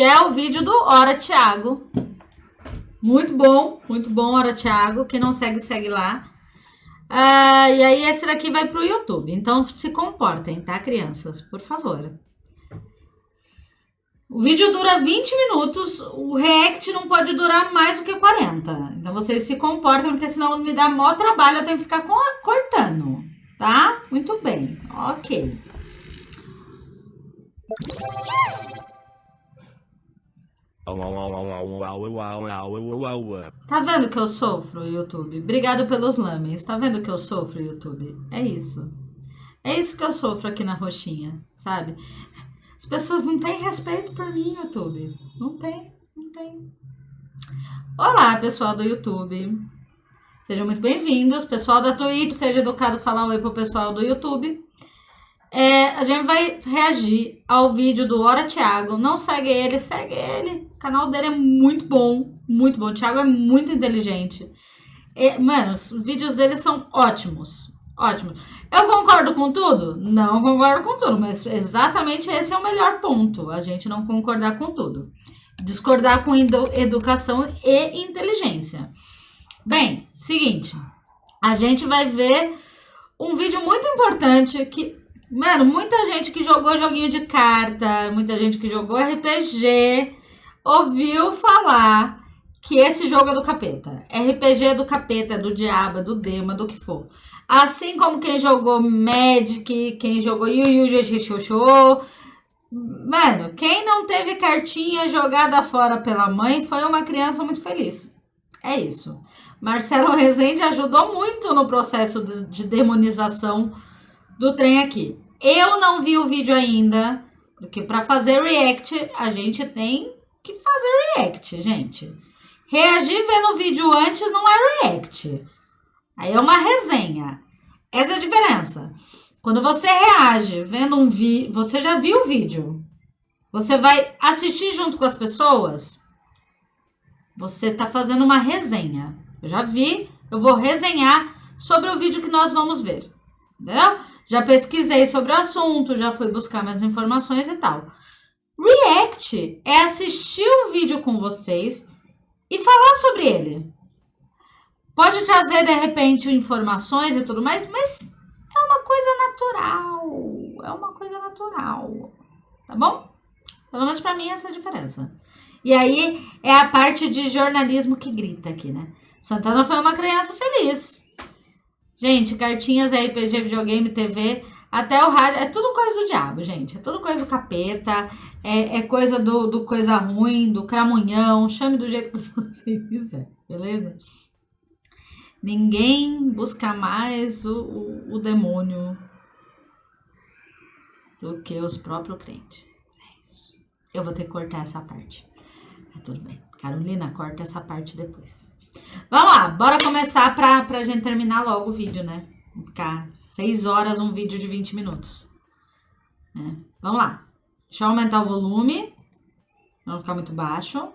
é o vídeo do Hora Thiago. Muito bom, Hora Thiago. Quem não segue, segue lá. E aí esse daqui vai pro YouTube. Então se comportem, tá, crianças? Por favor. O vídeo dura 20 minutos, o react não pode durar mais do que 40. Então vocês se comportam, porque senão me dá maior trabalho, eu tenho que ficar cortando, tá? Muito bem, ok. Tá vendo que eu sofro, YouTube? Obrigado pelos lamens. Tá vendo que eu sofro, YouTube? É isso. É isso que eu sofro aqui na roxinha, sabe? As pessoas não têm respeito por mim, YouTube. Não tem. Olá, pessoal do YouTube. Sejam muito bem-vindos. Pessoal da Twitch, seja educado falar oi pro pessoal do YouTube. A gente vai reagir ao vídeo do Hora Thiago. Não segue ele, segue ele. O canal dele é muito bom. Muito bom. O Thiago é muito inteligente. Mano, os vídeos dele são ótimos. Ótimo. Eu concordo com tudo? Não concordo com tudo, mas exatamente esse é o melhor ponto. A gente não concordar com tudo. Discordar com educação e inteligência. Bem, seguinte. A gente vai ver um vídeo muito importante que, mano, muita gente que jogou joguinho de carta, muita gente que jogou RPG, ouviu falar que esse jogo é do capeta. RPG é do capeta, é do diabo, é do demo, é do que for. Assim como quem jogou Magic, quem jogou Yu Yu Hakusho. Mano, quem não teve cartinha jogada fora pela mãe foi uma criança muito feliz. É isso. Marcelo Rezende ajudou muito no processo de demonização do trem aqui. Eu não vi o vídeo ainda, porque para fazer react, a gente tem que fazer react, gente. Reagir vendo o vídeo antes não é react. Aí é uma resenha. Essa é a diferença. Quando você reage vendo um vídeo, você já viu o vídeo, você vai assistir junto com as pessoas, você tá fazendo uma resenha. Eu já vi, eu vou resenhar sobre o vídeo que nós vamos ver. Entendeu? Já pesquisei sobre o assunto, já fui buscar mais informações e tal. React é assistir o vídeo com vocês e falar sobre ele. Pode trazer, de repente, informações e tudo mais, mas é uma coisa natural. É uma coisa natural. Tá bom? Pelo menos pra mim essa é a diferença. E aí é a parte de jornalismo que grita aqui, né? Santana foi uma criança feliz. Gente, cartinhas, RPG, videogame, TV, até o rádio, é tudo coisa do diabo, gente. É tudo coisa do capeta, é coisa do coisa ruim, do cramunhão. Chame do jeito que você quiser, beleza? Ninguém busca mais o demônio do que os próprios crentes. É isso. Eu vou ter que cortar essa parte. Tudo bem. Carolina, corta essa parte depois. Vamos lá, bora começar pra gente terminar logo o vídeo, né? Vai ficar 6 horas um vídeo de 20 minutos. Vamos lá. Deixa eu aumentar o volume. Não ficar muito baixo.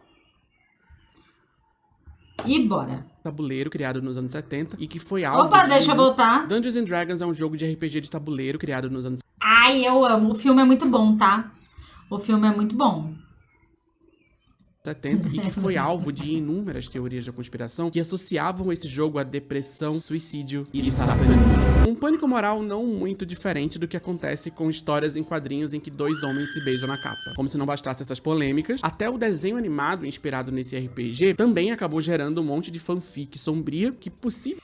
E bora. Tabuleiro criado nos anos 70 e que foi alvo. Opa, deixa eu voltar. Dungeons and Dragons é um jogo de RPG de tabuleiro criado nos anos. Ai, eu amo. O filme é muito bom, tá? O filme é muito bom. 70 e que foi alvo de inúmeras teorias da conspiração que associavam esse jogo a depressão, suicídio e satanismo. Um pânico moral não muito diferente do que acontece com histórias em quadrinhos em que 2 homens se beijam na capa. Como se não bastasse essas polêmicas, até o desenho animado inspirado nesse RPG também acabou gerando um monte de fanfic sombria que possível...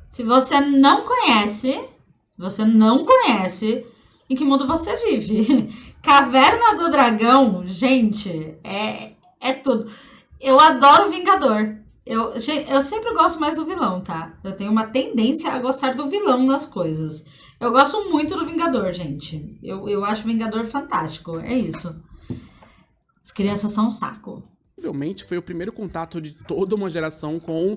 Se você não conhece, em que mundo você vive? Caverna do Dragão, gente, é tudo. Eu adoro Vingador. Eu sempre gosto mais do vilão, tá? Eu tenho uma tendência a gostar do vilão nas coisas. Eu gosto muito do Vingador, gente. Eu acho o Vingador fantástico, é isso. As crianças são um saco. Provavelmente foi o primeiro contato de toda uma geração com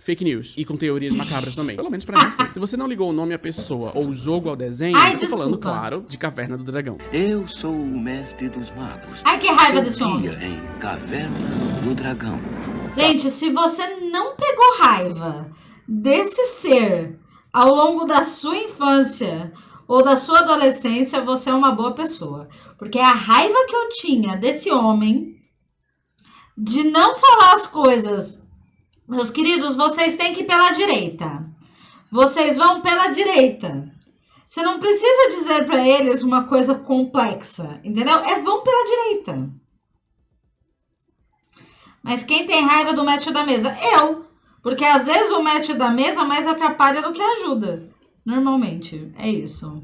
fake news. E com teorias macabras também. Pelo menos pra mim foi. Se você não ligou o nome à pessoa ou o jogo ao desenho, eu tô falando, claro, de Caverna do Dragão. Eu sou o mestre dos magos. Ai, que raiva desse homem. Em Caverna do Dragão. Gente, se você não pegou raiva desse ser ao longo da sua infância, ou da sua adolescência, você é uma boa pessoa. Porque a raiva que eu tinha desse homem de não falar as coisas. Meus queridos, vocês têm que ir pela direita. Vocês vão pela direita. Você não precisa dizer para eles uma coisa complexa, entendeu? Vão pela direita. Mas quem tem raiva do match da mesa? Eu. Porque às vezes o match da mesa mais atrapalha do que ajuda. Normalmente. É isso.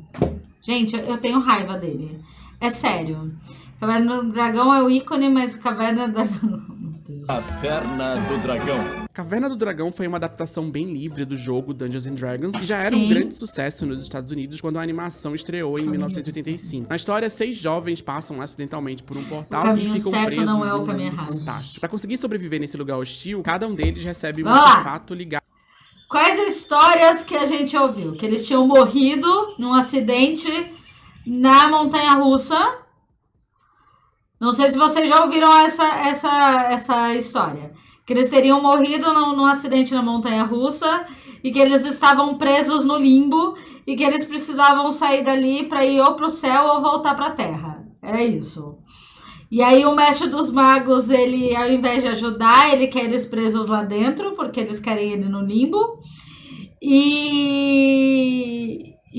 Gente, eu tenho raiva dele. É sério. Caverna do Dragão é o ícone, mas Caverna da... Caverna do Dragão. Caverna do Dragão foi uma adaptação bem livre do jogo Dungeons and Dragons, que já era um grande sucesso nos Estados Unidos quando a animação estreou em 1985. Na história, 6 jovens passam acidentalmente por um portal e ficam presos não é o num caminho mundo errado. fantástico. Pra conseguir sobreviver nesse lugar hostil, cada um deles recebe um artefato ligado. Quais histórias que a gente ouviu? Que eles tinham morrido num acidente na montanha-russa. Não sei se vocês já ouviram essa história. Que eles teriam morrido num acidente na montanha-russa e que eles estavam presos no limbo e que eles precisavam sair dali para ir ou pro céu ou voltar pra terra. Era isso. E aí o mestre dos magos, ele, ao invés de ajudar, ele quer eles presos lá dentro, porque eles querem ele no limbo. E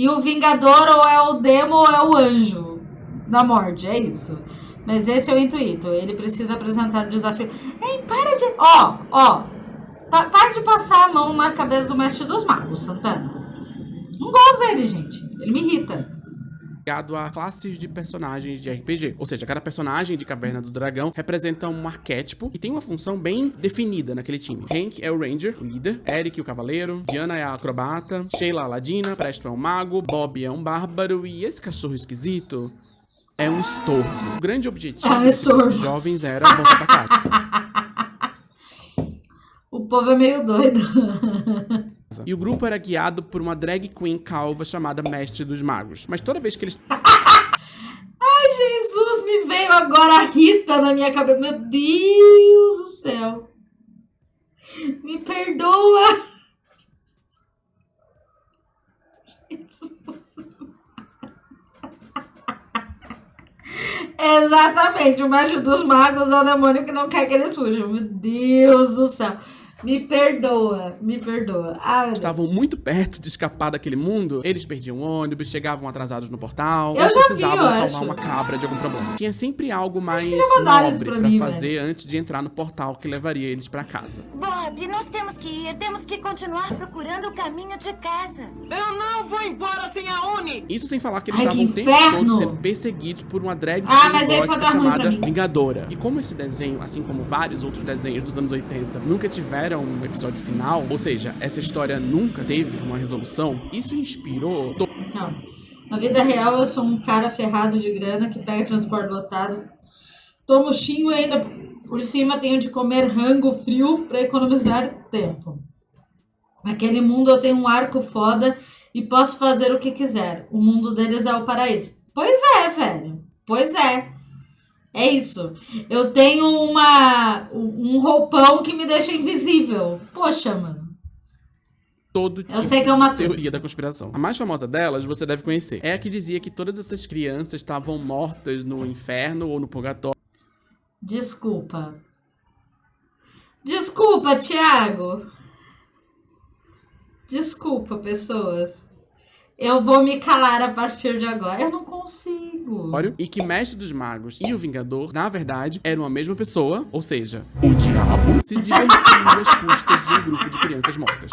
o vingador ou é o demo ou é o anjo da morte, é isso. Mas esse é o intuito. Ele precisa apresentar o desafio. Ei, para de... Para de passar a mão na cabeça do mestre dos magos, Santana. Não gosto dele, gente. Ele me irrita. Ligado a classes de personagens de RPG. Ou seja, cada personagem de Caverna do Dragão representa um arquétipo e tem uma função bem definida naquele time. Hank é o Ranger, o líder. Eric, o Cavaleiro. Diana é a acrobata. Sheila, a Ladina. Preston é um mago. Bob é um bárbaro. E esse cachorro esquisito... é um estorvo. O grande objetivo dos jovens era voltar pra casa. O povo é meio doido. E o grupo era guiado por uma drag queen calva chamada Mestre dos Magos. Mas toda vez que eles... Ai, Jesus, me veio agora a Rita na minha cabeça. Meu Deus do céu. Me perdoa. Exatamente, o mestre dos magos é o demônio que não quer que eles fujam. Meu Deus do céu. Me perdoa, me perdoa. Ah, estavam muito perto de escapar daquele mundo, eles perdiam ônibus, chegavam atrasados no portal, ou precisavam salvar uma cabra de algum problema. Tinha sempre algo mais nobre pra fazer antes de entrar no portal que levaria eles pra casa. Bob, nós temos que continuar procurando o caminho de casa. Eu não vou embora sem a Uni! Isso sem falar que eles estavam o tempo todo sendo perseguidos por uma drag gótica chamada Vingadora. E como esse desenho, assim como vários outros desenhos dos anos 80, nunca tiveram um episódio final, ou seja, essa história nunca teve uma resolução, isso inspirou... Não. Na vida real, eu sou um cara ferrado de grana que pega transporte lotado, tomo xingo e ainda por cima tenho de comer rango frio para economizar tempo. Naquele mundo eu tenho um arco foda e posso fazer o que quiser. O mundo deles é o paraíso. Pois é, velho. Pois é. É isso. Eu tenho um roupão que me deixa invisível. Poxa, mano. Todo tipo de teoria da conspiração. A mais famosa delas, você deve conhecer. É a que dizia que todas essas crianças estavam mortas no inferno ou no purgatório. Desculpa. Desculpa, Thiago. Desculpa, pessoas. Eu vou me calar a partir de agora. Eu não consigo. E que Mestre dos Magos e o Vingador, na verdade, eram a mesma pessoa, ou seja, o diabo se divertindo às custas de um grupo de crianças mortas.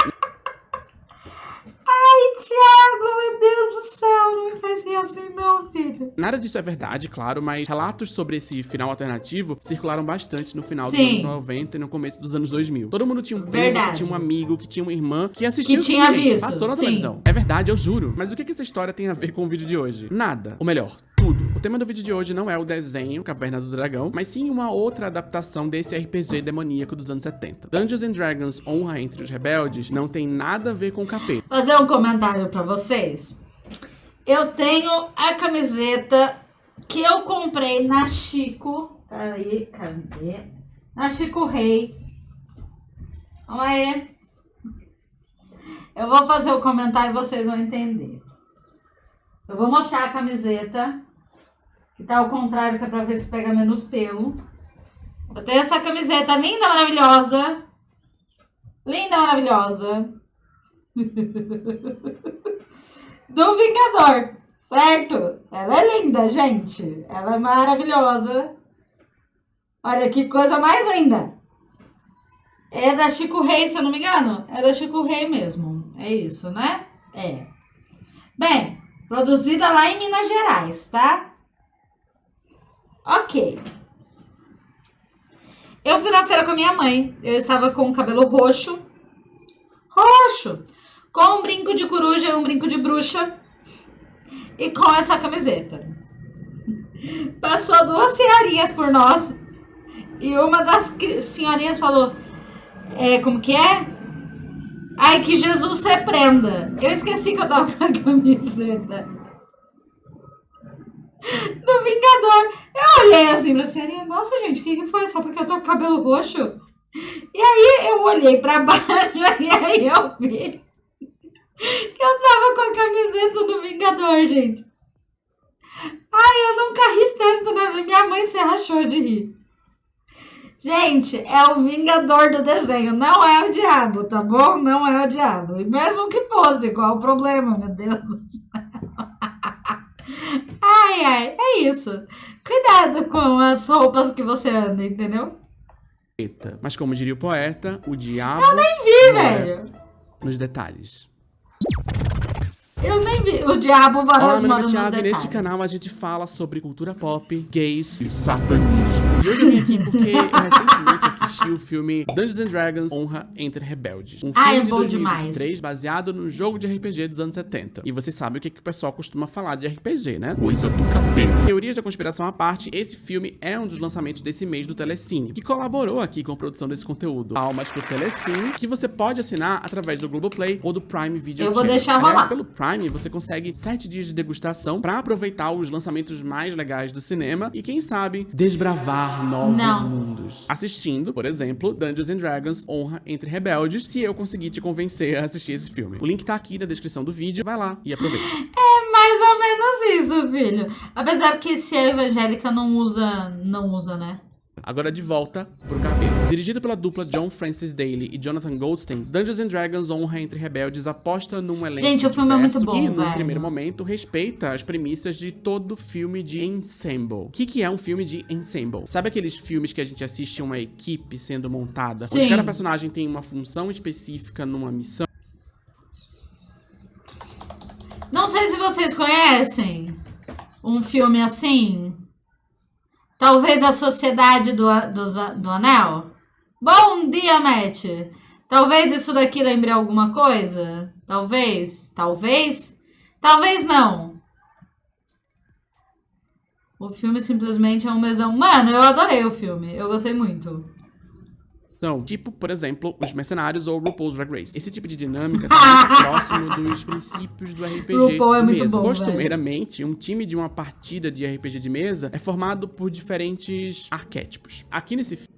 Ai, Thiago, meu Deus do céu, não me faz rir assim não, filho. Nada disso é verdade, claro, mas relatos sobre esse final alternativo circularam bastante no final dos anos 90 e no começo dos anos 2000. Todo mundo tinha um primo, que tinha um amigo, que tinha uma irmã, que assistiu que tinha visto. Passou na televisão. É verdade, eu juro. Mas o que essa história tem a ver com o vídeo de hoje? Nada. Ou melhor, tudo. O tema do vídeo de hoje não é o desenho Caverna do Dragão, mas sim uma outra adaptação desse RPG demoníaco dos anos 70. Dungeons and Dragons Honra entre os Rebeldes não tem nada a ver com o capeta. Fazer um comentário pra vocês. Eu tenho a camiseta que eu comprei na Chico. Peraí, cadê? Na Chico Rei. Vamos aí. Eu vou fazer o comentário e vocês vão entender. Eu vou mostrar a camiseta, que tá ao contrário, que é pra ver se pega menos pelo. Eu tenho essa camiseta linda, maravilhosa. Linda, maravilhosa. Do Vingador, certo? Ela é linda, gente. Ela é maravilhosa. Olha que coisa mais linda. É da Chico Rei, se eu não me engano. É da Chico Rei mesmo. É isso, né? É. Bem, produzida lá em Minas Gerais, tá? Ok. Eu fui na feira com a minha mãe. Eu estava com o cabelo roxo. Roxo! Com um brinco de coruja e um brinco de bruxa. E com essa camiseta. Passou 2 senhorinhas por nós. E uma das senhorinhas falou... como que é? Ai, que Jesus repreenda. Eu esqueci que eu tava com a camiseta do Vingador. Eu olhei assim pra senhorinha. Nossa, gente, o que foi? Só porque eu tô com cabelo roxo? E aí eu olhei pra baixo e aí eu vi que eu tava com a camiseta do Vingador, gente. Ai, eu nunca ri tanto, né? Minha mãe se rachou de rir. Gente, é o Vingador do desenho, não é o diabo, tá bom? Não é o diabo. E mesmo que fosse, qual o problema, meu Deus do céu? Ai, ai, é isso. Cuidado com as roupas que você anda, entendeu? Mas como diria o poeta, o diabo... Eu nem vi, velho. Nos detalhes. Eu nem vi. O diabo Olá, meu nome mora é nos Thiago e detalhes. neste canal a gente fala sobre cultura pop, gays e satanismo. E hoje eu vim aqui porque eu recentemente assisti o filme Dungeons and Dragons: Honra entre Rebeldes. Um filme de 2023 baseado no jogo de RPG dos anos 70. E você sabe o que o pessoal costuma falar de RPG, né? Coisa do cabelo. Teorias da conspiração à parte, esse filme é um dos lançamentos desse mês do Telecine, que colaborou aqui com a produção desse conteúdo. Palmas pro Telecine, que você pode assinar através do Globoplay ou do Prime Video. Eu vou deixar Aliás, rolar. pelo Prime, você consegue 7 dias de degustação pra aproveitar os lançamentos mais legais do cinema e, quem sabe, desbravar novos mundos. Assistindo, por exemplo, Dungeons and Dragons: Honra entre Rebeldes, se eu conseguir te convencer a assistir esse filme. O link tá aqui na descrição do vídeo, vai lá e aproveita. É mais ou menos isso, filho. Apesar que se a evangélica não usa, né? Agora de volta pro capítulo. Dirigido pela dupla John Francis Daley e Jonathan Goldstein, Dungeons and Dragons: Honra entre Rebeldes aposta num elenco Gente, o filme é muito bom, que, velho. no primeiro momento, respeita as premissas de todo filme de ensemble. O que é um filme de ensemble? Sabe aqueles filmes que a gente assiste uma equipe sendo montada? Sim. Onde cada personagem tem uma função específica numa missão? Não sei se vocês conhecem um filme assim. Talvez a Sociedade do Anel. Bom dia, Matt. Talvez isso daqui lembre alguma coisa. Talvez. Talvez não. O filme simplesmente é um mesão. Mano, eu adorei o filme. Eu gostei muito. Então, tipo, por exemplo, Os Mercenários ou RuPaul's Drag Race. Esse tipo de dinâmica tá muito próximo dos princípios do RPG RuPaul é de muito mesa. bom, Costumeiramente, um time de uma partida de RPG de mesa é formado por diferentes arquétipos. Aqui nesse filme,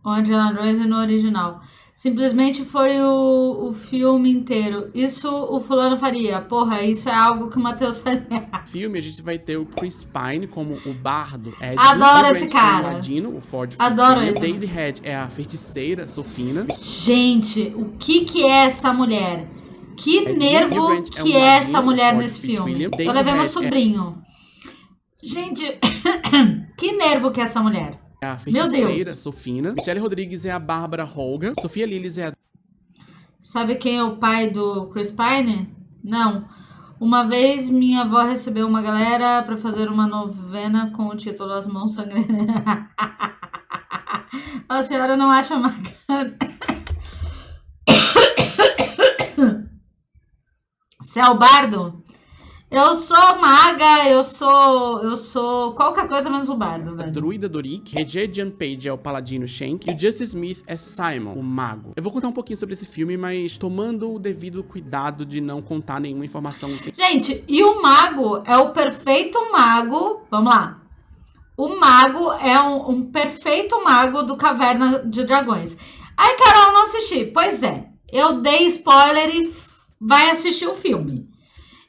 Onde Anna Joyce no original. Simplesmente foi o filme inteiro. Isso o fulano faria. Porra, isso é algo que o Matheus faria. a gente vai ter o Chris Pine como o bardo Ed. Adoro o esse Grant cara. é o Ladino, o Ford Adoro Fitzgerald. ele. Daisy Head é a feiticeira Sofina. Gente, o que é essa mulher? Que Hugh nervo Grant é que um é essa ladino, mulher Ford nesse Fitzwilliam. filme? Daisy Eu levei meu Head sobrinho. Gente, que nervo que é essa mulher? É a Meu feiticeira Deus. Sofina. Michelle Rodrigues é a Bárbara Holga. Sofia Lillis é a Sabe quem é o pai do Chris Pine? Não. Uma vez minha avó recebeu uma galera pra fazer uma novena com o título As Mãos Sangrentas. A senhora não acha bacana? Você é o bardo? Eu sou maga, eu sou qualquer coisa menos o bardo, velho. druida Dorik, Regé Page é o paladino Shank e o Justice Smith é Simon, o mago. Eu vou contar um pouquinho sobre esse filme, mas tomando o devido cuidado de não contar nenhuma informação sem... Gente, e o mago é o perfeito mago, vamos lá. O mago é um perfeito mago do Caverna de Dragões. Ai, Carol, não assisti. Pois é, eu dei spoiler e vai assistir o filme.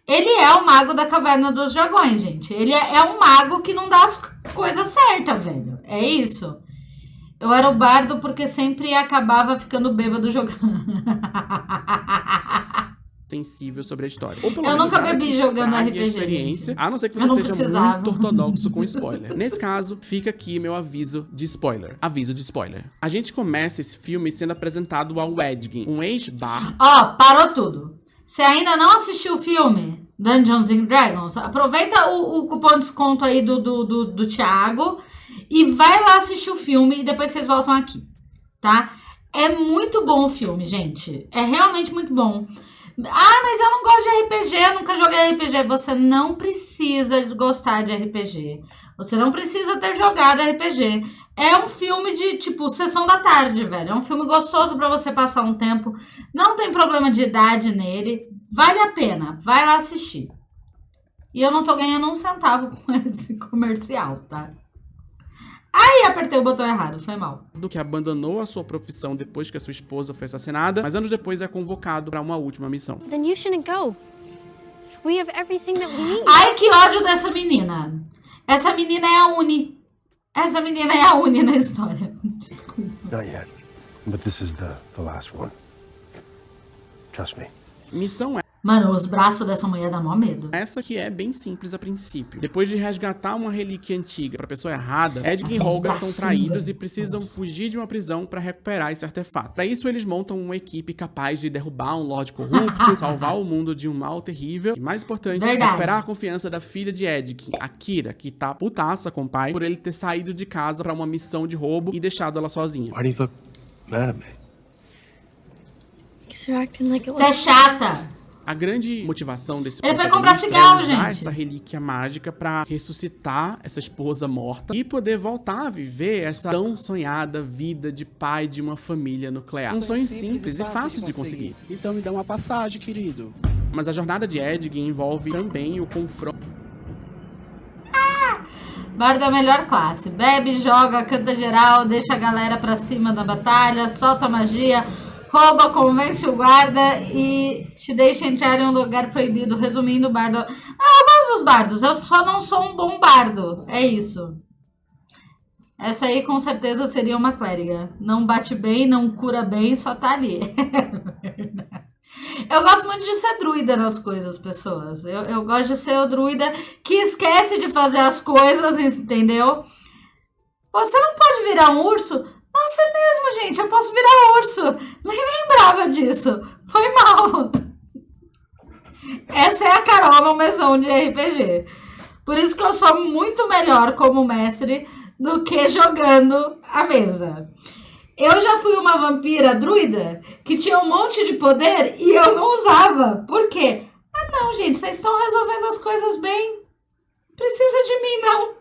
Ele é o mago da Caverna dos Dragões, gente. Ele é um mago que não dá as coisas certas, velho. É isso. Eu era o bardo porque sempre acabava ficando bêbado jogando. Sensível sobre a história. Ou pelo Eu menos nunca nada bebi que jogando estrague RPG, a experiência, gente. a não ser que Eu não você seja precisava. muito ortodoxo com spoiler. Nesse caso, fica aqui meu aviso de spoiler. Aviso de spoiler. A gente começa esse filme sendo apresentado ao Edgin, um ex-bar. Ó, parou tudo. Se ainda não assistiu o filme Dungeons and Dragons, aproveita o cupom de desconto aí do Thiago e vai lá assistir o filme e depois vocês voltam aqui, tá? É muito bom o filme, gente. É realmente muito bom. Ah, mas eu não gosto de RPG, eu nunca joguei RPG. Você não precisa gostar de RPG. Você não precisa ter jogado RPG. É um filme de, tipo, sessão da tarde, velho. É um filme gostoso pra você passar um tempo. Não tem problema de idade nele. Vale a pena. Vai lá assistir. E eu não tô ganhando um centavo com esse comercial, tá? Ai, apertei o botão errado, foi mal. Do que abandonou a sua profissão depois que a sua esposa foi assassinada, mas anos depois é convocado para uma última missão. Then you shouldn't go. We have everything that we need. Ai, que ódio dessa menina. Essa menina é a Uni. Essa menina é a Uni na história. Desculpa. Not yet, but this is the last one. Trust me. Missão Mano, os braços dessa mulher dão mó medo. essa que é bem simples a princípio. Depois de resgatar uma relíquia antiga pra pessoa errada, Edgin e Holga são traídos e precisam fugir de uma prisão pra recuperar esse artefato. Pra isso, eles montam uma equipe capaz de derrubar um Lorde corrupto, salvar o mundo de um mal terrível e, mais importante, recuperar a confiança da filha de Edgin, a Kira, que tá putaça com o pai por ele ter saído de casa pra uma missão de roubo e deixado ela sozinha. Why do you look mad at me? Because you're acting like it Você é was. chata. A grande motivação desse Ele foi protagonista comprar cigarro, é usar gente. essa relíquia mágica pra ressuscitar essa esposa morta e poder voltar a viver essa tão sonhada vida de pai de uma família nuclear. Um sonho simples e fácil de conseguir. Então me dá uma passagem, querido. Mas a jornada de Edgin envolve também o confronto Bardo da melhor classe. Bebe, joga, canta geral, deixa a galera pra cima da batalha, solta magia, rouba, convence o guarda e te deixa entrar em um lugar proibido. Resumindo, bardo... Ah, eu gosto dos bardos, eu só não sou um bom bardo. É isso. Essa aí com certeza seria uma clériga. Não bate bem, não cura bem, só tá ali. Eu gosto muito de ser druida nas coisas, pessoas. Eu gosto de ser o druida que esquece de fazer as coisas, entendeu? Você não pode virar um urso? Nossa, é mesmo, gente. Eu posso virar urso. Nem lembrava disso. Foi mal. Essa é a Carol no mesão de RPG. Por isso que eu sou muito melhor como mestre do que jogando a mesa. Eu já fui uma vampira druida que tinha um monte de poder e eu não usava. Por quê? Ah, não, gente, vocês estão resolvendo as coisas bem. Precisa de mim, não.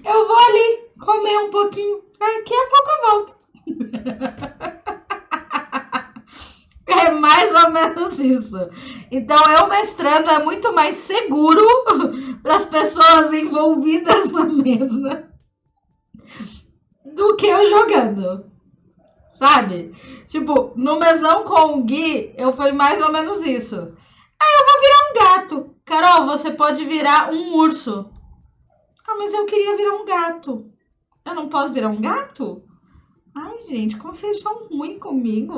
Eu vou ali comer um pouquinho. Daqui a pouco eu volto. É mais ou menos isso. Então, eu mestrando é muito mais seguro para as pessoas envolvidas na mesa do que eu jogando, sabe? Tipo, no mesão com o Gui, eu fui mais ou menos isso. Aí eu vou virar um gato. Carol, você pode virar um urso. Ah, mas eu queria virar um gato. Eu não posso virar um gato? Ai, gente, como vocês são ruins comigo.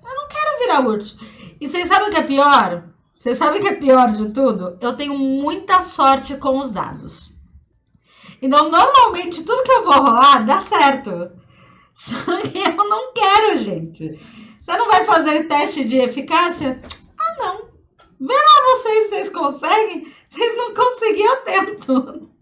Eu não quero virar urso. E vocês sabem o que é pior? Vocês sabem o que é pior de tudo? Eu tenho muita sorte com os dados. Então, normalmente, tudo que eu vou rolar dá certo. Só que eu não quero, gente. Você não vai fazer teste de eficácia? Ah, não. Vê lá vocês, vocês conseguem? Vocês não conseguiram, eu tento.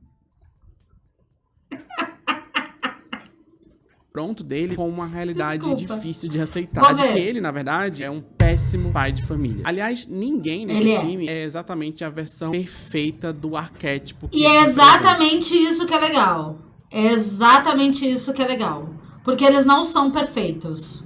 pronto dele com uma realidade difícil de Vou aceitar, de ver. que ele, na verdade, é um péssimo pai de família. Aliás, ninguém nesse Ele é. time é exatamente a versão perfeita do arquétipo que E é exatamente isso que é legal. É exatamente isso que é legal. Porque eles não são perfeitos.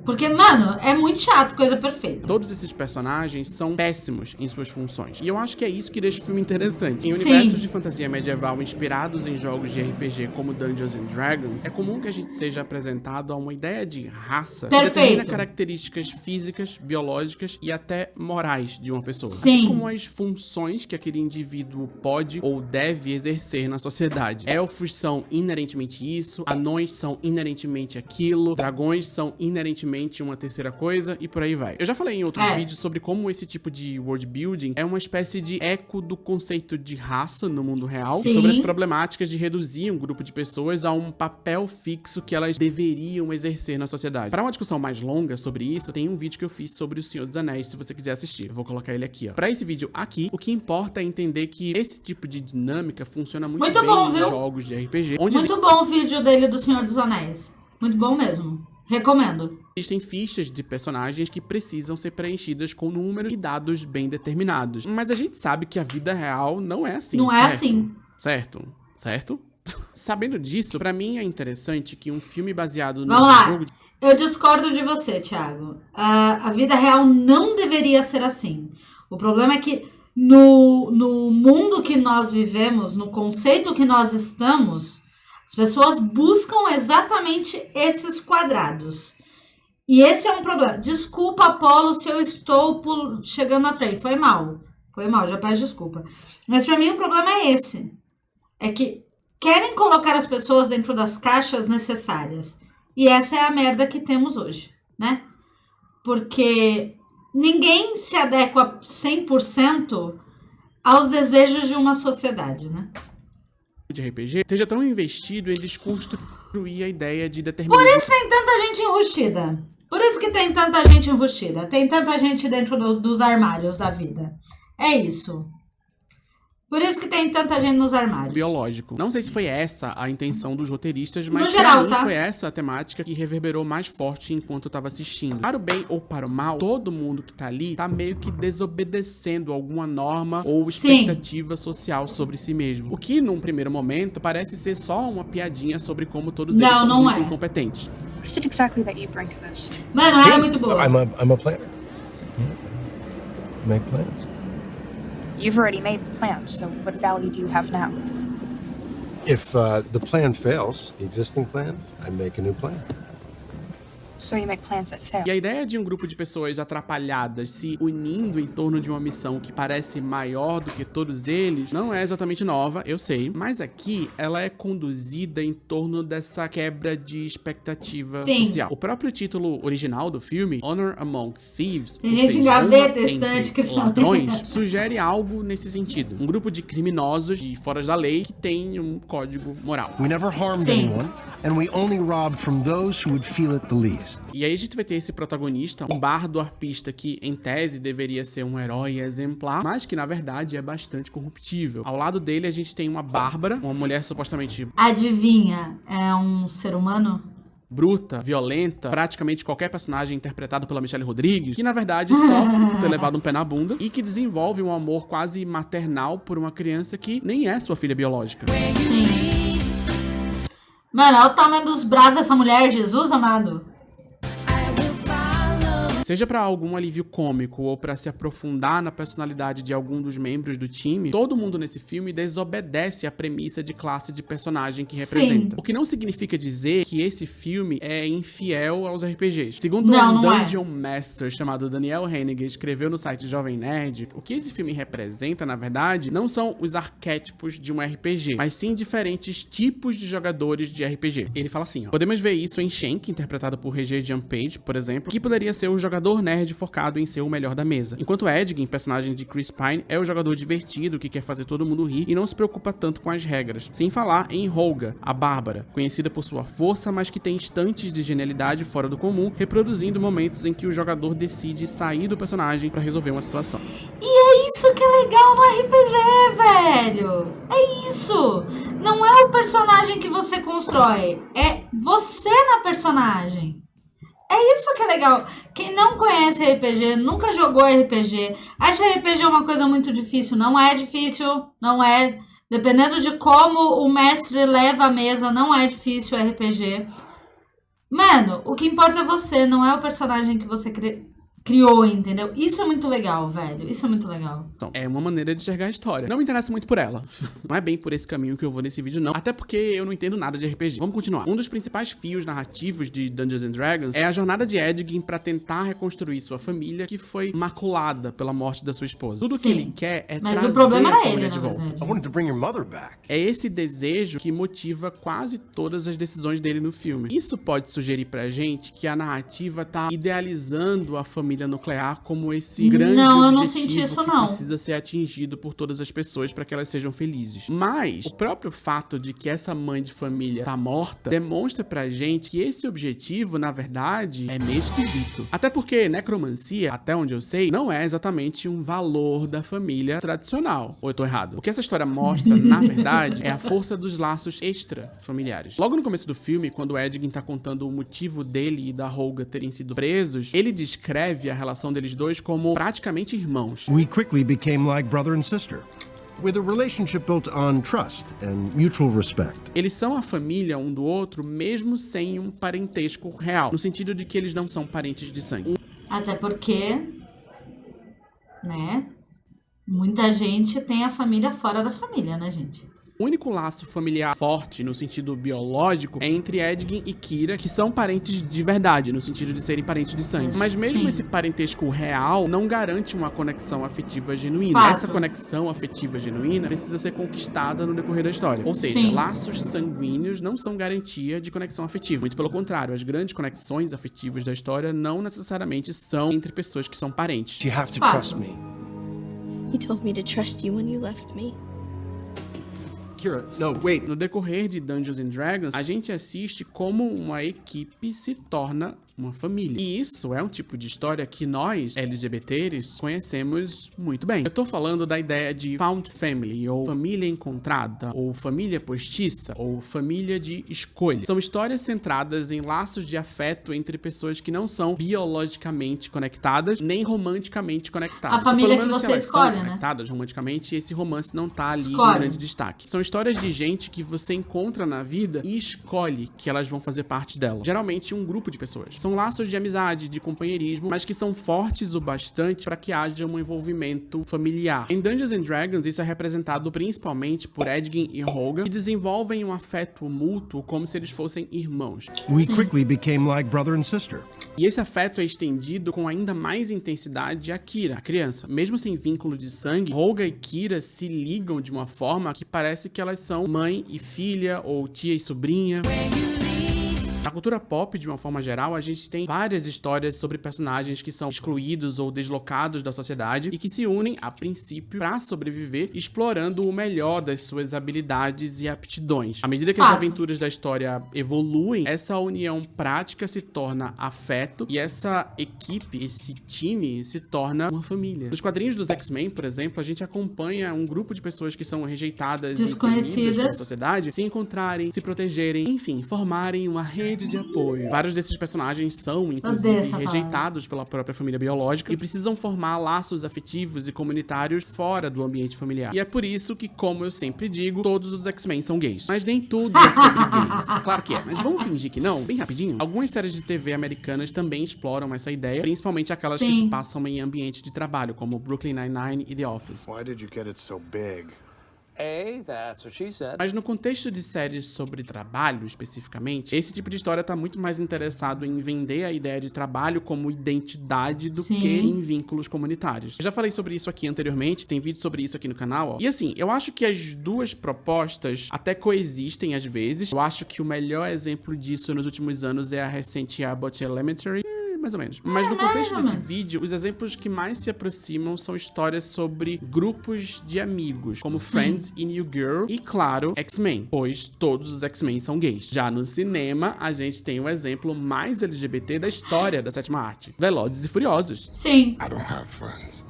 Porque, mano, é muito chato, coisa perfeita. Todos esses personagens são péssimos em suas funções. E eu acho que é isso que deixa o filme interessante. Em universos de fantasia medieval inspirados em jogos de RPG como Dungeons and Dragons, é comum que a gente seja apresentado a uma ideia de raça que determina características físicas, biológicas e até morais de uma pessoa. Sim. Assim como as funções que aquele indivíduo pode ou deve exercer na sociedade. Elfos são inerentemente isso, anões são inerentemente aquilo, dragões são inerentemente uma terceira coisa e por aí vai. Eu já falei em outros vídeos sobre como esse tipo de world building é uma espécie de eco do conceito de raça no mundo real e sobre as problemáticas de reduzir um grupo de pessoas a um papel fixo que elas deveriam exercer na sociedade. Para uma discussão mais longa sobre isso, tem um vídeo que eu fiz sobre o Senhor dos Anéis, se você quiser assistir. Eu vou colocar ele aqui, ó. Para esse vídeo aqui, o que importa é entender que esse tipo de dinâmica funciona muito bem em jogos de RPG. Muito bom o vídeo dele do Senhor dos Anéis. Muito bom mesmo. Recomendo. Existem fichas de personagens que precisam ser preenchidas com números e dados bem determinados. Mas a gente sabe que a vida real não é assim, Não é assim. Certo? Certo? Sabendo disso, pra mim é interessante que um filme baseado no jogo... Eu discordo de você, Thiago. A vida real não deveria ser assim. O problema é que no mundo que nós vivemos, no conceito que nós estamos... As pessoas buscam exatamente esses quadrados. E esse é um problema. Desculpa, Apolo, se eu estou chegando na frente. Foi mal, já peço desculpa. Mas pra mim o problema é esse. É que querem colocar as pessoas dentro das caixas necessárias. E essa é a merda que temos hoje, né? Porque ninguém se adequa 100% aos desejos de uma sociedade, né? De RPG esteja tão investido em desconstruir a ideia de determinar... Por isso tem tanta gente enrustida. Por isso que tem tanta gente enrustida. Tem tanta gente dentro dos armários da vida. É isso. Por isso que tem tanta gente nos armários. Biológico. Não sei se foi essa a intenção dos roteiristas, mas no geral, pra mim foi essa a temática que reverberou mais forte enquanto eu tava assistindo. Para o bem ou para o mal, todo mundo que tá ali tá meio que desobedecendo alguma norma ou expectativa social sobre si mesmo. O que, num primeiro momento, parece ser só uma piadinha sobre como todos eles são muito incompetentes. What is it exactly that you bring to this? Mano, era muito boa. I'm a planner. Make plans. You've already made the plan, so what value do you have now? If the plan fails, the existing plan, I make a new plan. So you make plans that fail. E a ideia de um grupo de pessoas atrapalhadas se unindo em torno de uma missão que parece maior do que todos eles não é exatamente nova, eu sei, mas aqui ela é conduzida em torno dessa quebra de expectativa social. O próprio título original do filme, Honor Among Thieves, ou seja, entre ladrões, sugere algo nesse sentido. Um grupo de criminosos de fora da lei que tem um código moral. We never harmed anyone, and we only robbed from those who would feel it the least. E aí a gente vai ter esse protagonista, um bardo arpista que, em tese, deveria ser um herói exemplar, mas que, na verdade, é bastante corruptível. Ao lado dele, a gente tem uma Bárbara, uma mulher supostamente... Adivinha, é um ser humano? Bruta, violenta, praticamente qualquer personagem interpretado pela Michelle Rodrigues, que, na verdade, sofre por ter levado um pé na bunda e que desenvolve um amor quase maternal por uma criança que nem é sua filha biológica. Sim. Mano, olha o tamanho dos braços dessa mulher, Jesus amado. Seja pra algum alívio cômico ou pra se aprofundar na personalidade de algum dos membros do time, todo mundo nesse filme desobedece à premissa de classe de personagem que representa. O que não significa dizer que esse filme é infiel aos RPGs. Segundo um Dungeon Master chamado Daniel Henniger escreveu no site Jovem Nerd, o que esse filme representa, na verdade, não são os arquétipos de um RPG, mas sim diferentes tipos de jogadores de RPG. Ele fala assim, ó, podemos ver isso em Shank, interpretado por Regé Jean-Page, por exemplo, que poderia ser o jogador nerd focado em ser o melhor da mesa. Enquanto Edgin, personagem de Chris Pine, é o jogador divertido que quer fazer todo mundo rir e não se preocupa tanto com as regras. Sem falar em Holga, a Bárbara, conhecida por sua força, mas que tem instantes de genialidade fora do comum, reproduzindo momentos em que o jogador decide sair do personagem pra resolver uma situação. E é isso que é legal no RPG, velho! É isso! Não é o personagem que você constrói, é você na personagem. É isso que é legal. Quem não conhece RPG, nunca jogou RPG, acha RPG uma coisa muito difícil. Não é difícil, não é. Dependendo de como o mestre leva a mesa, não é difícil RPG. Mano, o que importa é você, não é o personagem que você criou, entendeu? Isso é muito legal, velho. Isso é muito legal. Então, é uma maneira de enxergar a história. Não me interesso muito por ela. Não é bem por esse caminho que eu vou nesse vídeo, não. Até porque eu não entendo nada de RPG. Vamos continuar. Um dos principais fios narrativos de Dungeons & Dragons é a jornada de Edgin pra tentar reconstruir sua família, que foi maculada pela morte da sua esposa. Tudo que ele quer é Mas trazer o problema a era família ele, de na volta. verdade. I wanted to bring your mother back. É esse desejo que motiva quase todas as decisões dele no filme. Isso pode sugerir pra gente que a narrativa tá idealizando a família nuclear como esse grande Não, eu não objetivo senti isso, que não. precisa ser atingido por todas as pessoas para que elas sejam felizes. Mas o próprio fato de que essa mãe de família tá morta demonstra pra gente que esse objetivo, na verdade, é meio esquisito. Até porque necromancia, até onde eu sei, não é exatamente um valor da família tradicional. Ou eu tô errado? O que essa história mostra, na verdade, é a força dos laços extra-familiares. Logo no começo do filme, quando o Edgin tá contando o motivo dele e da Holga terem sido presos, ele descreve a relação deles dois como praticamente irmãos. We quickly became like brother and sister, with a relationship built on trust and mutual respect. Eles são a família um do outro, mesmo sem um parentesco real, no sentido de que eles não são parentes de sangue. Até porque, né? Muita gente tem a família fora da família, né, gente? O único laço familiar forte, no sentido biológico, é entre Edgin e Kira, que são parentes de verdade, no sentido de serem parentes de sangue. Mas mesmo esse parentesco real não garante uma conexão afetiva genuína. Fato. Essa conexão afetiva genuína precisa ser conquistada no decorrer da história. Ou seja, laços sanguíneos não são garantia de conexão afetiva. Muito pelo contrário, as grandes conexões afetivas da história não necessariamente são entre pessoas que são parentes. You have to trust me. You told me to trust you when you left me. Kira, no, wait. No decorrer de Dungeons & Dragons, a gente assiste como uma equipe se torna uma família. E isso é um tipo de história que nós, LGBTs, conhecemos muito bem. Eu tô falando da ideia de found family, ou família encontrada, ou família postiça, ou família de escolha. São histórias centradas em laços de afeto entre pessoas que não são biologicamente conectadas, nem romanticamente conectadas. A família Pelo menos que se você elas escolhe, são né? conectadas romanticamente, esse romance não tá ali Escolhe. em grande destaque. São histórias de gente que você encontra na vida e escolhe que elas vão fazer parte dela. Geralmente um grupo de pessoas. São laços de amizade, de companheirismo, mas que são fortes o bastante para que haja um envolvimento familiar. Em Dungeons & Dragons, isso é representado principalmente por Edgin e Holga, que desenvolvem um afeto mútuo como se eles fossem irmãos. We quickly became like brother and sister. E esse afeto é estendido com ainda mais intensidade a Kira, a criança. Mesmo sem vínculo de sangue, Holga e Kira se ligam de uma forma que parece que elas são mãe e filha, ou tia e sobrinha. Na cultura pop, de uma forma geral, a gente tem várias histórias sobre personagens que são excluídos ou deslocados da sociedade e que se unem, a princípio, pra sobreviver, explorando o melhor das suas habilidades e aptidões. À medida que as aventuras da história evoluem, essa união prática se torna afeto e essa equipe, esse time, se torna uma família. Nos quadrinhos dos X-Men, por exemplo, a gente acompanha um grupo de pessoas que são rejeitadas e temidas pela sociedade se encontrarem, se protegerem, enfim, formarem uma rede de apoio. Vários desses personagens são, inclusive, rejeitados pela própria família biológica e precisam formar laços afetivos e comunitários fora do ambiente familiar. E é por isso que, como eu sempre digo, todos os X-Men são gays. Mas nem tudo é sobre gays. Claro que é, mas vamos fingir que não, bem rapidinho. Algumas séries de TV americanas também exploram essa ideia, principalmente aquelas que se passam em ambientes de trabalho, como Brooklyn Nine-Nine e The Office. Why did you get it so big? Hey, that's what she said. Mas no contexto de séries sobre trabalho, especificamente, esse tipo de história tá muito mais interessado em vender a ideia de trabalho como identidade do que em vínculos comunitários. Eu já falei sobre isso aqui anteriormente, tem vídeo sobre isso aqui no canal, ó. E assim, eu acho que as duas propostas até coexistem às vezes. Eu acho que o melhor exemplo disso nos últimos anos é a recente Abbott Elementary. Mais ou menos. Mas no contexto desse vídeo, os exemplos que mais se aproximam são histórias sobre grupos de amigos, como Friends e New Girl, e claro, X-Men, pois todos os X-Men são gays. Já no cinema, a gente tem o exemplo mais LGBT da história da sétima arte, Velozes e Furiosos. Sim. I don't have friends.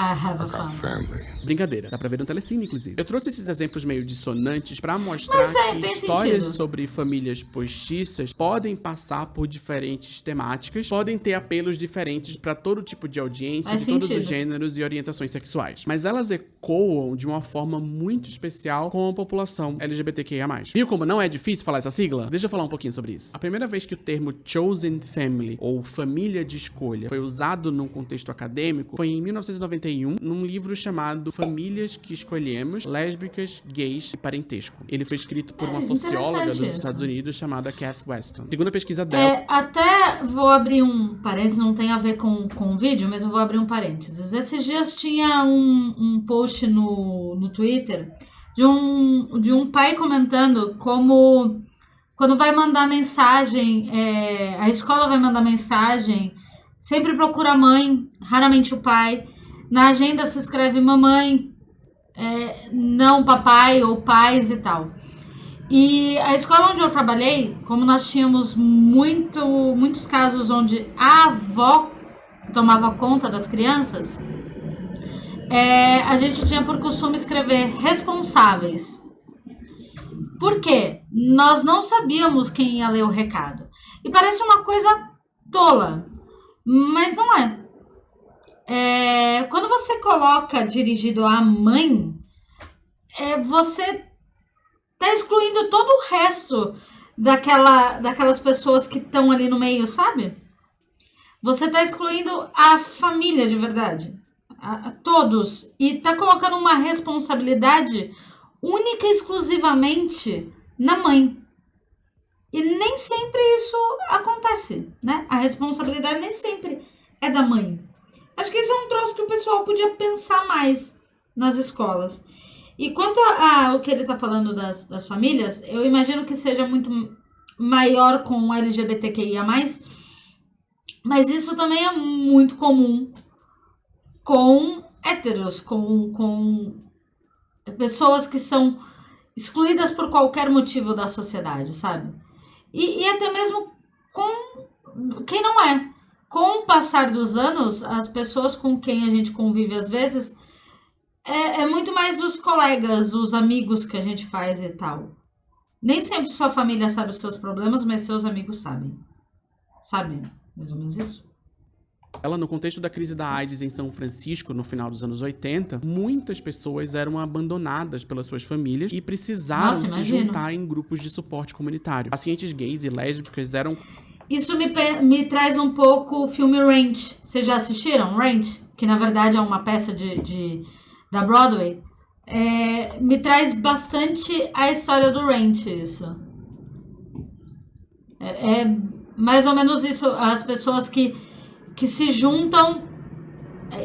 I have a family. Brincadeira, dá pra ver no Telecine, inclusive. Eu trouxe esses exemplos meio dissonantes pra mostrar que tem histórias sentido. sobre famílias postiças podem passar por diferentes temáticas, podem ter apelos diferentes pra todo tipo de audiência, Faz de todos sentido. os gêneros e orientações sexuais. Mas elas ecoam de uma forma muito especial com a população LGBTQIA+. Viu como não é difícil falar essa sigla? Deixa eu falar um pouquinho sobre isso. A primeira vez que o termo Chosen Family, ou família de escolha, foi usado num contexto acadêmico foi em 1991, num livro chamado Famílias que Escolhemos, Lésbicas, Gays e Parentesco. Ele foi escrito por uma socióloga dos interessante Estados isso. Unidos chamada Kath Weston. Segundo a pesquisa dela, Até vou abrir um parênteses, não tem a ver com o vídeo, mas eu vou abrir um parênteses. Esses dias tinha um post no Twitter de um pai comentando como quando vai mandar mensagem, a escola vai mandar mensagem, sempre procura a mãe, raramente o pai. Na agenda se escreve mamãe, não papai ou pais e tal. E a escola onde eu trabalhei, como nós tínhamos muitos casos onde a avó tomava conta das crianças, a gente tinha por costume escrever responsáveis. Por quê? Nós não sabíamos quem ia ler o recado. E parece uma coisa tola, mas não é. Quando você coloca dirigido à mãe, você tá excluindo todo o resto daquelas pessoas que estão ali no meio, sabe? Você tá excluindo a família de verdade, a todos, e tá colocando uma responsabilidade única e exclusivamente na mãe. E nem sempre isso acontece, né? A responsabilidade nem sempre é da mãe. Acho que isso é um troço que o pessoal podia pensar mais nas escolas. E quanto ao que ele tá falando das famílias, eu imagino que seja muito maior com o LGBTQIA+, mas isso também é muito comum com héteros, com pessoas que são excluídas por qualquer motivo da sociedade, sabe? E até mesmo com quem não é. Com o passar dos anos, as pessoas com quem a gente convive às vezes, é muito mais os colegas, os amigos que a gente faz e tal. Nem sempre sua família sabe os seus problemas, mas seus amigos sabem. Sabem, mais ou menos isso. ela, no contexto da crise da AIDS em São Francisco, no final dos anos 80, muitas pessoas eram abandonadas pelas suas famílias e precisaram se juntar em grupos de suporte comunitário. Pacientes gays e lésbicas eram... Isso me traz um pouco o filme Rent. Vocês já assistiram Rent? Que na verdade é uma peça da Broadway. Me traz bastante a história do Rent, isso. É mais ou menos isso. As pessoas que se juntam,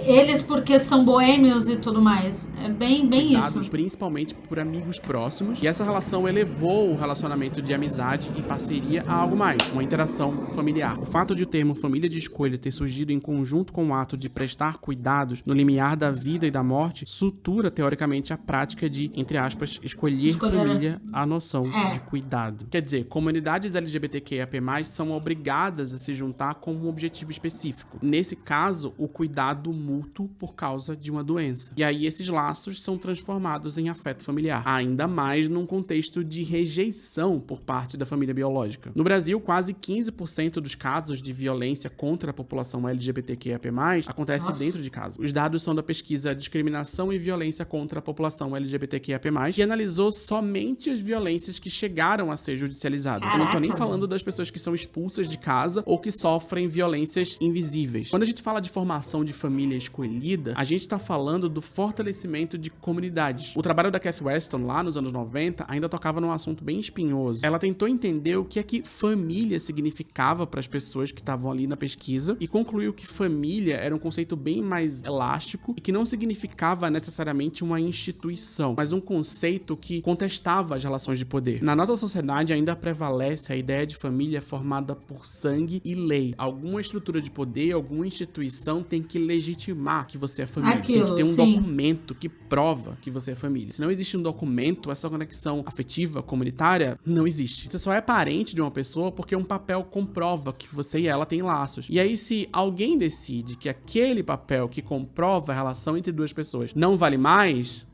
eles porque são boêmios e tudo mais. É bem isso. Principalmente por amigos próximos. E essa relação elevou o relacionamento de amizade e parceria a algo mais, uma interação familiar. O fato de o termo família de escolha ter surgido em conjunto com o ato de prestar cuidados no limiar da vida e da morte, sutura teoricamente a prática de, entre aspas, escolher família, a noção de cuidado. Quer dizer, comunidades LGBTQIAP+, são obrigadas a se juntar com um objetivo específico. Nesse caso, o cuidado mútuo por causa de uma doença. E aí esses laços são transformados em afeto familiar, ainda mais num contexto de rejeição por parte da família biológica. No Brasil, quase 15% dos casos de violência contra a população LGBTQIAP+, acontece dentro de casa. Os dados são da pesquisa Discriminação e Violência contra a População LGBTQIAP+, que analisou somente as violências que chegaram a ser judicializadas. Eu não tô nem falando das pessoas que são expulsas de casa ou que sofrem violências invisíveis. Quando a gente fala de formação de família escolhida, a gente tá falando do fortalecimento de comunidades. O trabalho da Kath Weston, lá nos anos 90, ainda tocava num assunto bem espinhoso. Ela tentou entender o que é que família significava para as pessoas que estavam ali na pesquisa e concluiu que família era um conceito bem mais elástico e que não significava necessariamente uma instituição, mas um conceito que contestava as relações de poder. Na nossa sociedade ainda prevalece a ideia de família formada por sangue e lei. Alguma estrutura de poder, alguma instituição tem que legitimar legitimar que você é família. Aquilo, tem que ter um sim. documento que prova que você é família. Se não existe um documento, essa conexão afetiva, comunitária, não existe. Você só é parente de uma pessoa porque um papel comprova que você e ela têm laços. E aí, se alguém decide que aquele papel que comprova a relação entre duas pessoas não vale mais,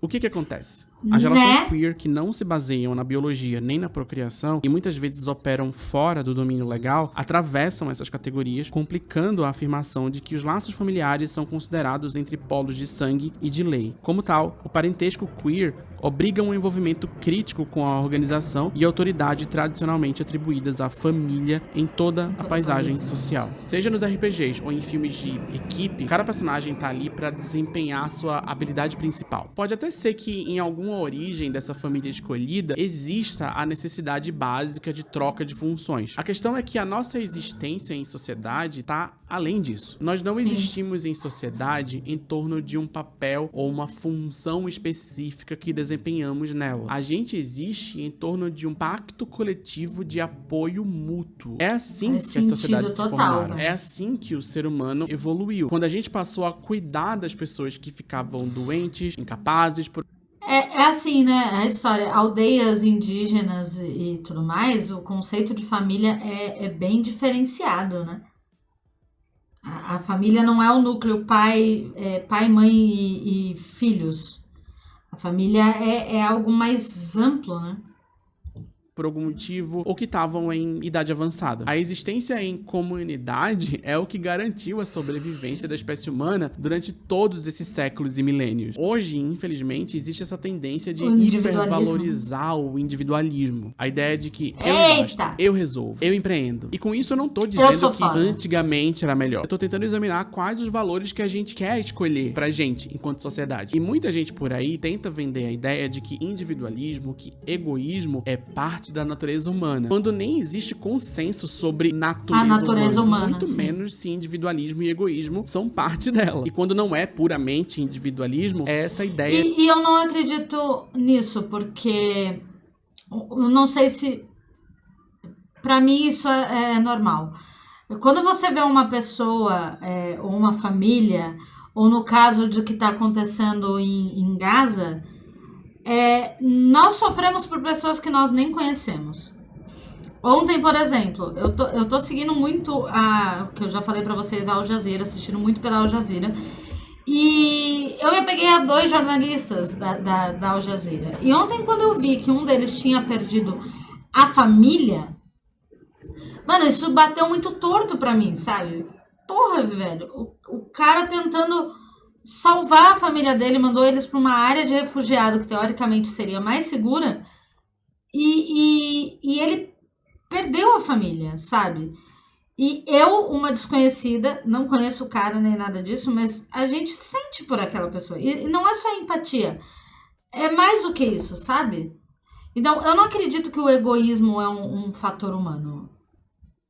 o que acontece? As relações queer que não se baseiam na biologia nem na procriação e muitas vezes operam fora do domínio legal, atravessam essas categorias, complicando a afirmação de que os laços familiares são considerados entre polos de sangue e de lei. Como tal, o parentesco queer obriga um envolvimento crítico com a organização e autoridade tradicionalmente atribuídas à família em toda a paisagem social. Seja nos RPGs ou em filmes de equipe, cada personagem tá ali para desempenhar sua habilidade principal. Pode até ser que em alguma origem dessa família escolhida exista a necessidade básica de troca de funções. A questão é que a nossa existência em sociedade tá além disso. Nós não existimos em sociedade em torno de um papel ou uma função específica que desempenhamos nela. A gente existe em torno de um pacto coletivo de apoio mútuo. É assim que as sociedades se formaram. É assim que o ser humano evoluiu. Quando a gente passou a cuidar das pessoas que ficavam doentes, incapazes, É assim, né? A história, aldeias indígenas e tudo mais, o conceito de família é bem diferenciado, né? A família não é o núcleo pai, mãe e filhos. A família é algo mais amplo, né? Por algum motivo, ou que estavam em idade avançada. A existência em comunidade é o que garantiu a sobrevivência da espécie humana durante todos esses séculos e milênios. Hoje, infelizmente, existe essa tendência de hipervalorizar o individualismo. A ideia de que eu gosto, eu resolvo, eu empreendo. E com isso eu não tô dizendo que antigamente era melhor. Eu tô tentando examinar quais os valores que a gente quer escolher pra gente, enquanto sociedade. E muita gente por aí tenta vender a ideia de que individualismo, que egoísmo é parte da natureza humana, quando nem existe consenso sobre natureza humana, muito menos se individualismo e egoísmo são parte dela. E quando não é puramente individualismo, é essa ideia. E eu não acredito nisso, porque eu não sei se pra mim isso é normal. Quando você vê uma pessoa ou uma família, ou no caso do que está acontecendo em Gaza, nós sofremos por pessoas que nós nem conhecemos. Ontem, por exemplo, eu tô seguindo muito que eu já falei pra vocês, a Al Jazeera, assistindo muito pela Al Jazeera. E eu me peguei a 2 jornalistas da Al Jazeera. E ontem, quando eu vi que um deles tinha perdido a família, mano, isso bateu muito torto pra mim, sabe? Porra, velho, o cara tentando salvar a família dele, mandou eles para uma área de refugiado que teoricamente seria mais segura, e ele perdeu a família, sabe? E eu, uma desconhecida, não conheço o cara nem nada disso, mas a gente sente por aquela pessoa. E não é só empatia, é mais do que isso, sabe? Então, eu não acredito que o egoísmo é um fator humano.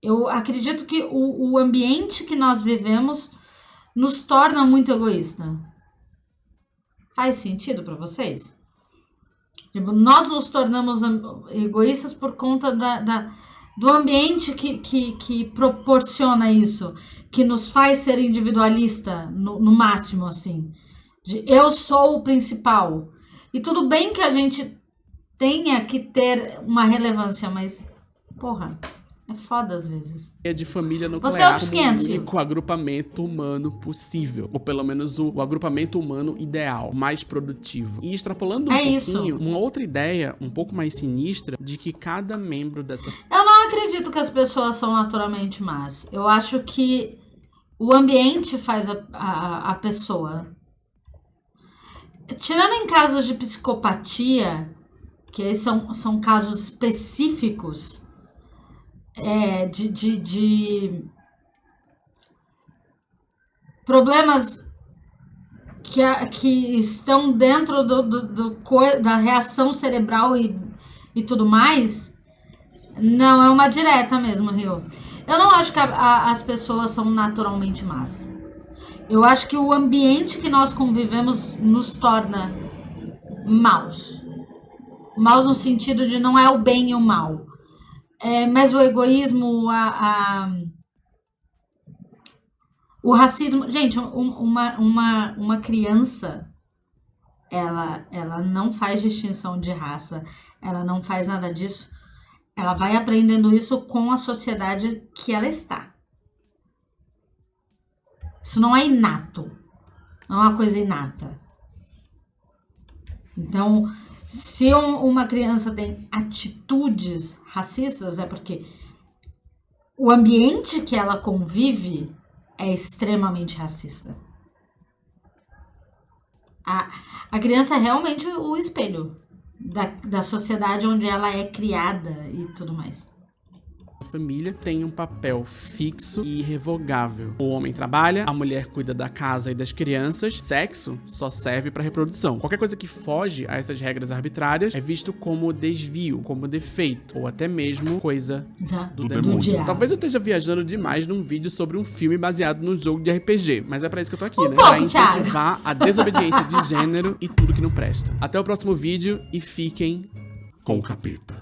Eu acredito que o ambiente que nós vivemos nos torna muito egoísta. Faz sentido para vocês? Tipo, nós nos tornamos egoístas por conta do ambiente que proporciona isso, que nos faz ser individualista no máximo, assim. De eu sou o principal. E tudo bem que a gente tenha que ter uma relevância, mas, porra, é foda às vezes. É de família nuclear Você é dos como 500, o único agrupamento humano possível. Ou pelo menos o agrupamento humano ideal, mais produtivo. E extrapolando um pouquinho, uma outra ideia um pouco mais sinistra de que cada membro dessa... Eu não acredito que as pessoas são naturalmente más. Eu acho que o ambiente faz a pessoa. Tirando em casos de psicopatia, que aí são casos específicos, de problemas que estão dentro da reação cerebral e tudo mais, não é uma direta mesmo, Rio. Eu não acho que as pessoas são naturalmente más. Eu acho que o ambiente que nós convivemos nos torna maus. Maus no sentido de não é o bem e o mal. Mas o egoísmo, O racismo... Gente, uma criança, ela não faz distinção de raça, ela não faz nada disso. Ela vai aprendendo isso com a sociedade que ela está. Isso não é inato. Não é uma coisa inata. Então, se uma criança tem atitudes racistas, é porque o ambiente que ela convive é extremamente racista. A criança é realmente o espelho da sociedade onde ela é criada e tudo mais. A família tem um papel fixo e irrevogável. O homem trabalha, a mulher cuida da casa e das crianças. Sexo só serve para reprodução. Qualquer coisa que foge a essas regras arbitrárias é visto como desvio, como defeito, ou até mesmo coisa do demônio. Talvez eu esteja viajando demais num vídeo sobre um filme baseado num jogo de RPG, mas é pra isso que eu tô aqui, né? Pra incentivar a desobediência de gênero e tudo que não presta. Até o próximo vídeo e fiquem com o capeta.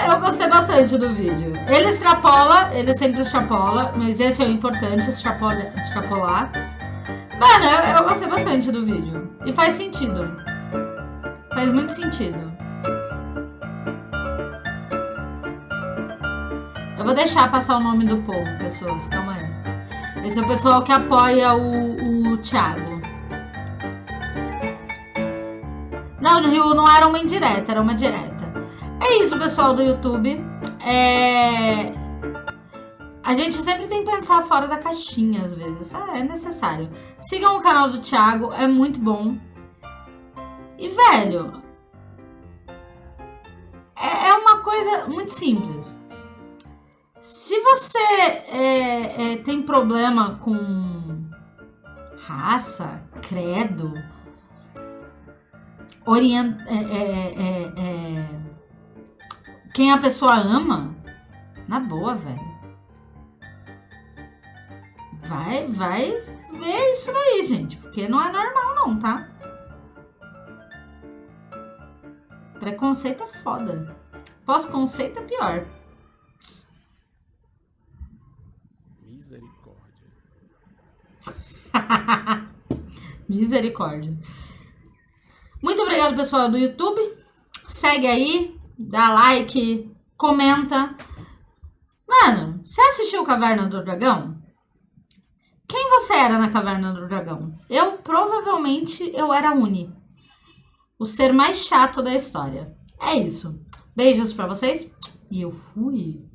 Eu gostei bastante do vídeo. Ele sempre extrapola, mas esse é o importante, extrapolar. Mano, eu gostei bastante do vídeo. E faz sentido. Faz muito sentido. Eu vou deixar passar o nome do povo, pessoas, calma aí. Esse é o pessoal que apoia o Thiago. Não, no Rio não era uma indireta, era uma direta. É isso, pessoal do YouTube. A gente sempre tem que pensar fora da caixinha, às vezes. É necessário. Sigam o canal do Thiago, é muito bom. E, velho, é uma coisa muito simples. Se você tem problema com raça, credo, quem a pessoa ama, na boa, velho. Vai ver isso daí, gente. Porque não é normal, não, tá? Preconceito é foda. Pós-conceito é pior. Misericórdia. Misericórdia. Muito obrigado, pessoal do YouTube. Segue aí. Dá like, comenta. Mano, você assistiu Caverna do Dragão? Quem você era na Caverna do Dragão? Provavelmente, eu era a Uni. O ser mais chato da história. É isso. Beijos pra vocês. E eu fui.